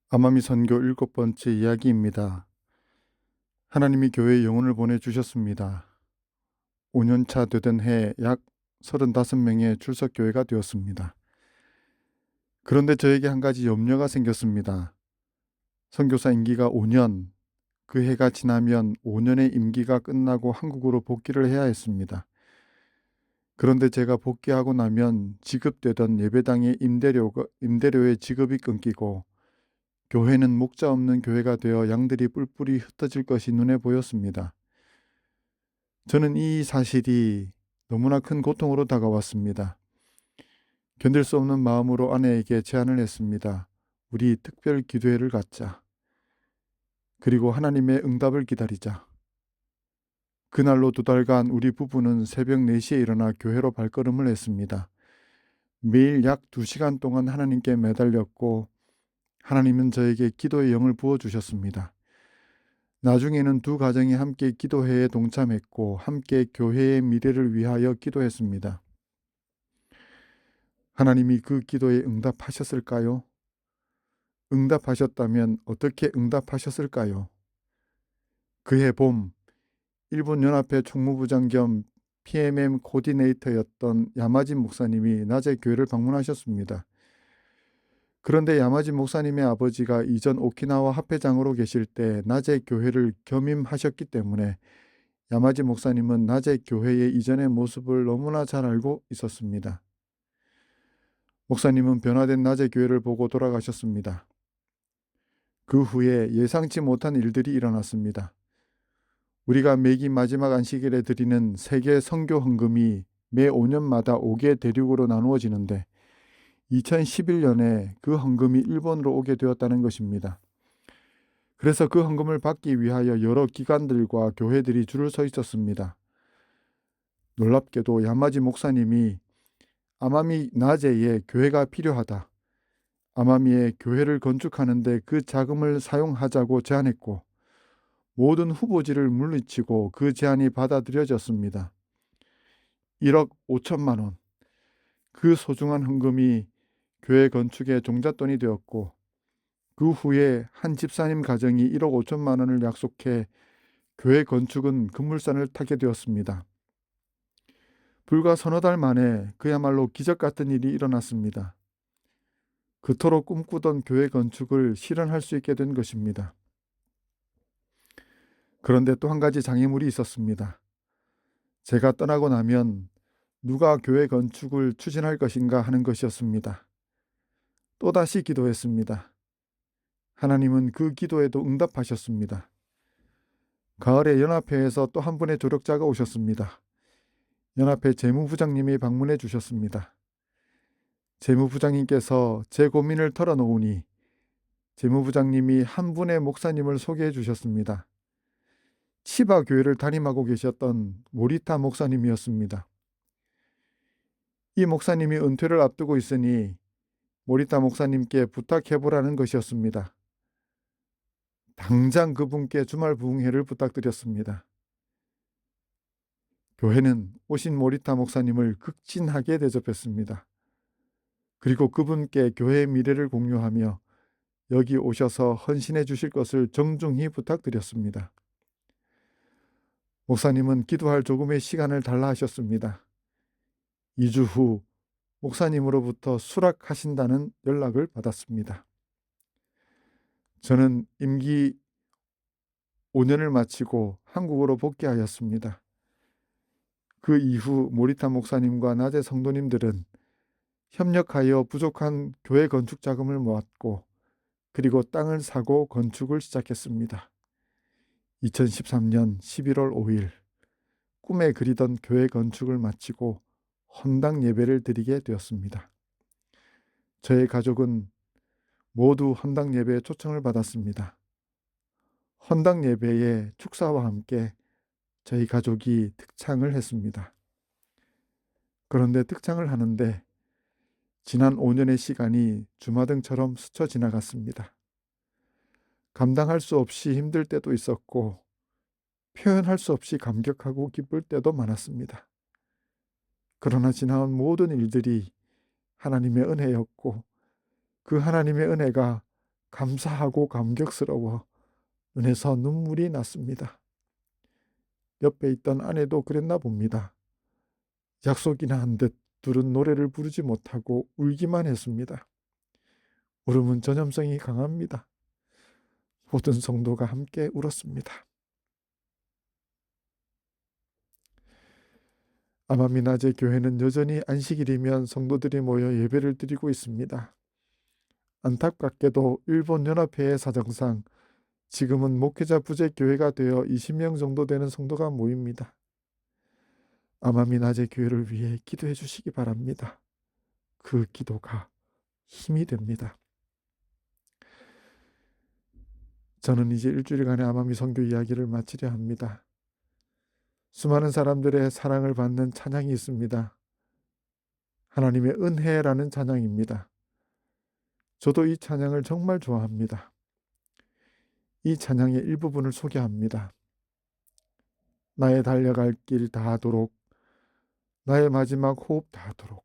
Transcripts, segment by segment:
암암이 선교 7번째 이야기입니다. 하나님이 교회에 영혼을 보내주셨습니다. 5년차 되던 해 약 35명의 출석교회가 되었습니다. 그런데 저에게 한 가지 염려가 생겼습니다. 선교사 임기가 5년, 그 해가 지나면 5년의 임기가 끝나고 한국으로 복귀를 해야 했습니다. 그런데 제가 복귀하고 나면 지급되던 예배당의 임대료의 지급이 끊기고 교회는 목자 없는 교회가 되어 양들이 뿔뿔이 흩어질 것이 눈에 보였습니다. 저는 이 사실이 너무나 큰 고통으로 다가왔습니다. 견딜 수 없는 마음으로 아내에게 제안을 했습니다. 우리 특별 기도회를 갖자. 그리고 하나님의 응답을 기다리자. 그날로 2달간 우리 부부는 새벽 4시에 일어나 교회로 발걸음을 했습니다. 매일 약 2시간 동안 하나님께 매달렸고 하나님은 저에게 기도의 영을 부어주셨습니다. 나중에는 두 가정이 함께 기도회에 동참했고 함께 교회의 미래를 위하여 기도했습니다. 하나님이 그 기도에 응답하셨을까요? 응답하셨다면 어떻게 응답하셨을까요? 그해 봄, 일본 연합회 총무부장 겸 PMM 코디네이터였던 야마지 목사님이 낮에 교회를 방문하셨습니다. 그런데 야마지 목사님의 아버지가 이전 오키나와 합회장으로 계실 때 낮에 교회를 겸임하셨기 때문에 야마지 목사님은 낮에 교회의 이전의 모습을 너무나 잘 알고 있었습니다. 목사님은 변화된 낮의 교회를 보고 돌아가셨습니다. 그 후에 예상치 못한 일들이 일어났습니다. 우리가 매기 마지막 안식일에 드리는 세계 선교 헌금이 매 5년마다 5개 대륙으로 나누어지는데 2011년에 그 헌금이 일본으로 오게 되었다는 것입니다. 그래서 그 헌금을 받기 위하여 여러 기관들과 교회들이 줄을 서 있었습니다. 놀랍게도 야마지 목사님이 아마미 나제에 교회가 필요하다. 아마미에 교회를 건축하는데 그 자금을 사용하자고 제안했고 모든 후보지를 물리치고 그 제안이 받아들여졌습니다. 1억 5천만 원. 그 소중한 헌금이 교회 건축의 종잣돈이 되었고 그 후에 한 집사님 가정이 1억 5천만 원을 약속해 교회 건축은 급물산을 타게 되었습니다. 불과 서너 달 만에 그야말로 기적 같은 일이 일어났습니다. 그토록 꿈꾸던 교회 건축을 실현할 수 있게 된 것입니다. 그런데 또 한 가지 장애물이 있었습니다. 제가 떠나고 나면 누가 교회 건축을 추진할 것인가 하는 것이었습니다. 또다시 기도했습니다. 하나님은 그 기도에도 응답하셨습니다. 가을에 연합회에서 또 한 분의 조력자가 오셨습니다. 연합회 재무부장님이 방문해 주셨습니다. 재무부장님께서 제 고민을 털어놓으니 재무부장님이 한 분의 목사님을 소개해 주셨습니다. 치바 교회를 담임하고 계셨던 모리타 목사님이었습니다. 이 목사님이 은퇴를 앞두고 있으니 모리타 목사님께 부탁해보라는 것이었습니다. 당장 그분께 주말 부흥회를 부탁드렸습니다. 교회는 오신 모리타 목사님을 극진하게 대접했습니다. 그리고 그분께 교회의 미래를 공유하며 여기 오셔서 헌신해 주실 것을 정중히 부탁드렸습니다. 목사님은 기도할 조금의 시간을 달라 하셨습니다. 2주 후 목사님으로부터 수락하신다는 연락을 받았습니다. 저는 임기 5년을 마치고 한국으로 복귀하였습니다. 그 이후 모리타 목사님과 낮의 성도님들은 협력하여 부족한 교회 건축 자금을 모았고 그리고 땅을 사고 건축을 시작했습니다. 2013년 11월 5일 꿈에 그리던 교회 건축을 마치고 헌당 예배를 드리게 되었습니다. 저의 가족은 모두 헌당 예배에 초청을 받았습니다. 헌당 예배의 축사와 함께 저희 가족이 특창을 했습니다. 그런데 특창을 하는데 지난 5년의 시간이 주마등처럼 스쳐 지나갔습니다. 감당할 수 없이 힘들 때도 있었고 표현할 수 없이 감격하고 기쁠 때도 많았습니다. 그러나 지나온 모든 일들이 하나님의 은혜였고 그 하나님의 은혜가 감사하고 감격스러워 눈에서 눈물이 났습니다. 옆에 있던 아내도 그랬나 봅니다. 약속이나 한 듯 둘은 노래를 부르지 못하고 울기만 했습니다. 울음은 전염성이 강합니다. 모든 성도가 함께 울었습니다. 아마미나제 교회는 여전히 안식일이면 성도들이 모여 예배를 드리고 있습니다. 안타깝게도 일본 연합회의 사정상 지금은 목회자 부재 교회가 되어 20명 정도 되는 성도가 모입니다. 아마미나제 교회를 위해 기도해 주시기 바랍니다. 그 기도가 힘이 됩니다. 저는 이제 일주일간의 아마미 선교 이야기를 마치려 합니다. 수많은 사람들의 사랑을 받는 찬양이 있습니다. 하나님의 은혜라는 찬양입니다. 저도 이 찬양을 정말 좋아합니다. 이 찬양의 일부분을 소개합니다. 나의 달려갈 길 다하도록, 나의 마지막 호흡 다하도록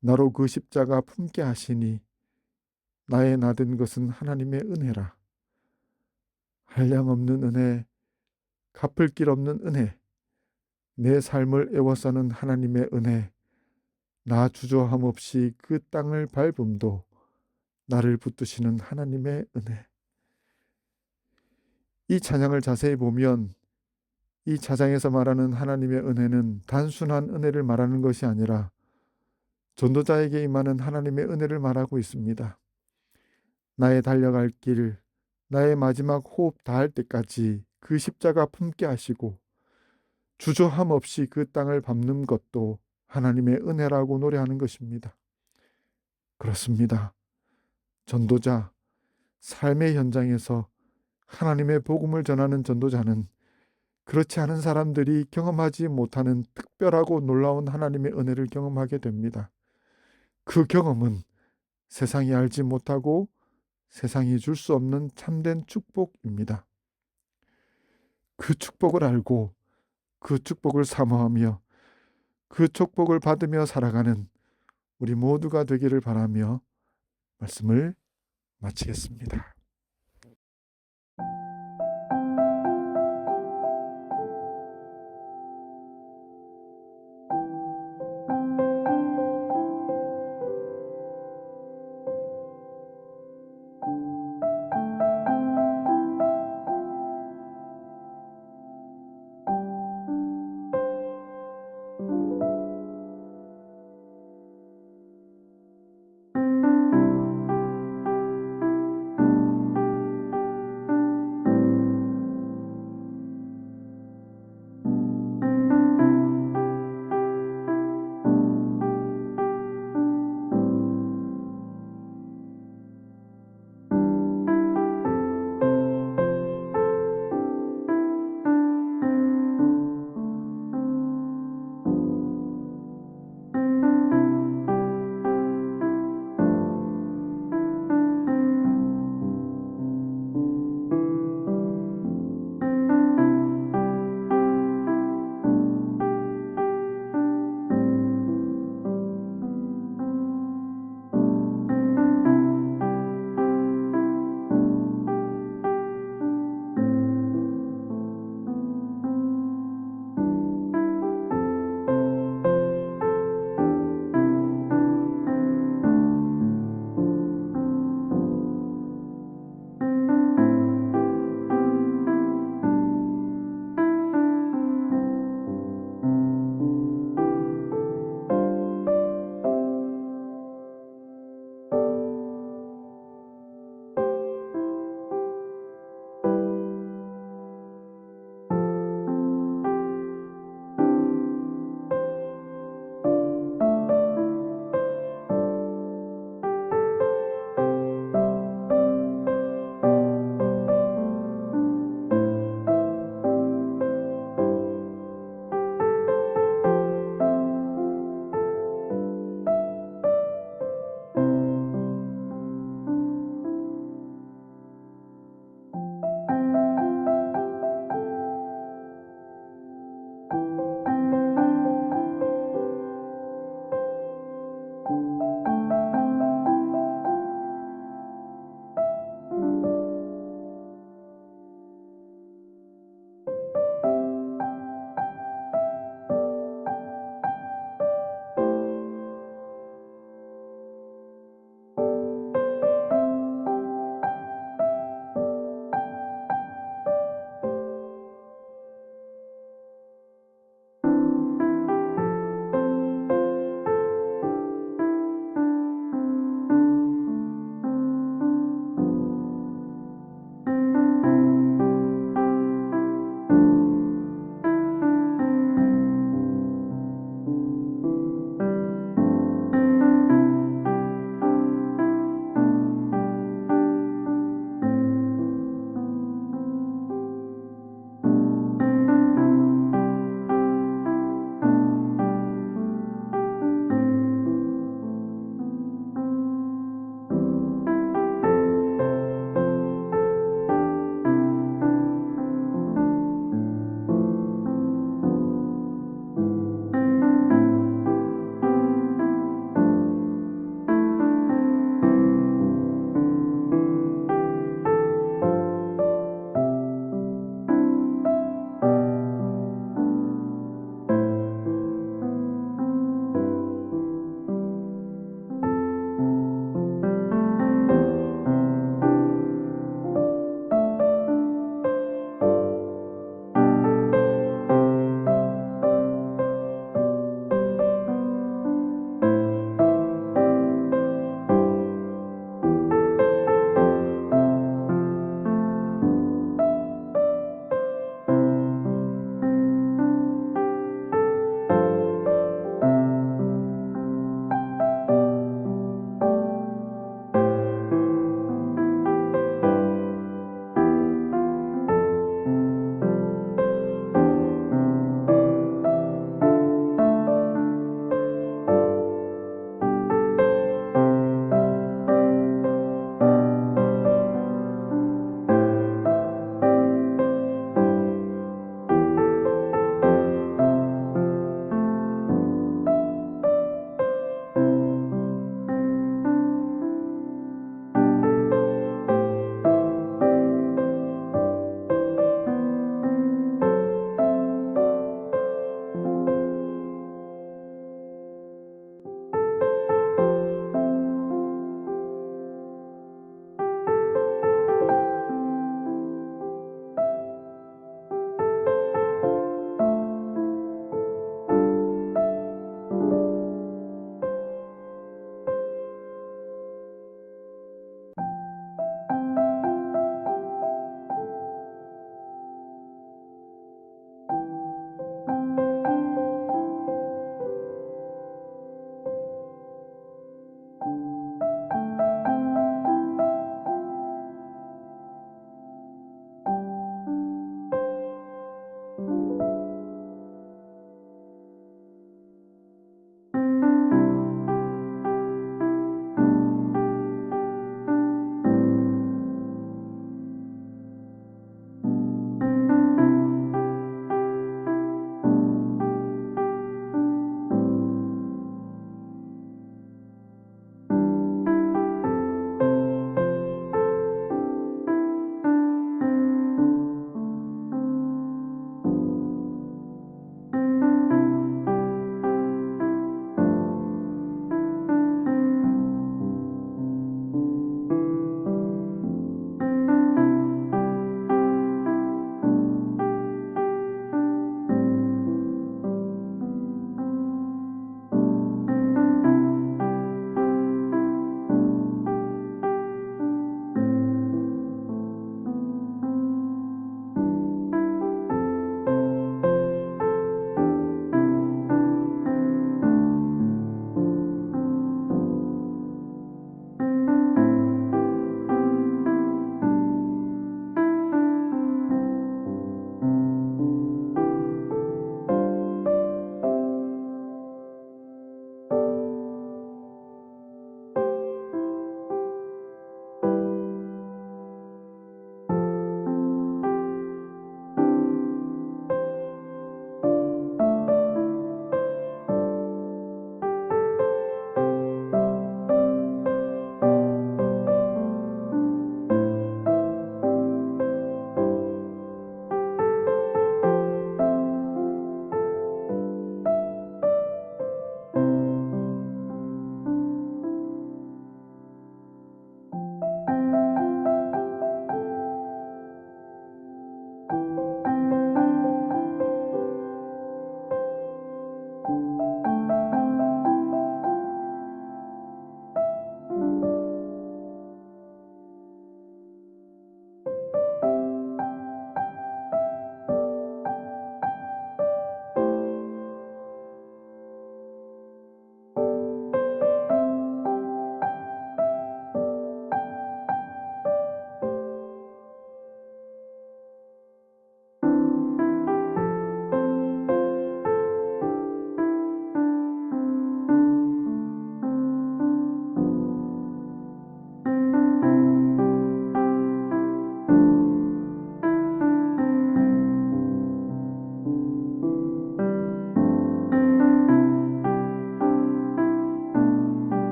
나로 그 십자가 품게 하시니 나의 나된 것은 하나님의 은혜라. 한량없는 은혜, 갚을 길 없는 은혜, 내 삶을 애워싸는 하나님의 은혜, 나 주저함 없이 그 땅을 밟음도 나를 붙드시는 하나님의 은혜. 이 찬양을 자세히 보면 이 찬양에서 말하는 하나님의 은혜는 단순한 은혜를 말하는 것이 아니라 전도자에게 임하는 하나님의 은혜를 말하고 있습니다. 나의 달려갈 길, 나의 마지막 호흡 다할 때까지 그 십자가 품게 하시고 주저함 없이 그 땅을 밟는 것도 하나님의 은혜라고 노래하는 것입니다. 그렇습니다. 전도자, 삶의 현장에서 하나님의 복음을 전하는 전도자는 그렇지 않은 사람들이 경험하지 못하는 특별하고 놀라운 하나님의 은혜를 경험하게 됩니다. 그 경험은 세상이 알지 못하고 세상이 줄 수 없는 참된 축복입니다. 그 축복을 알고 그 축복을 사모하며 그 축복을 받으며 살아가는 우리 모두가 되기를 바라며 말씀을 마치겠습니다.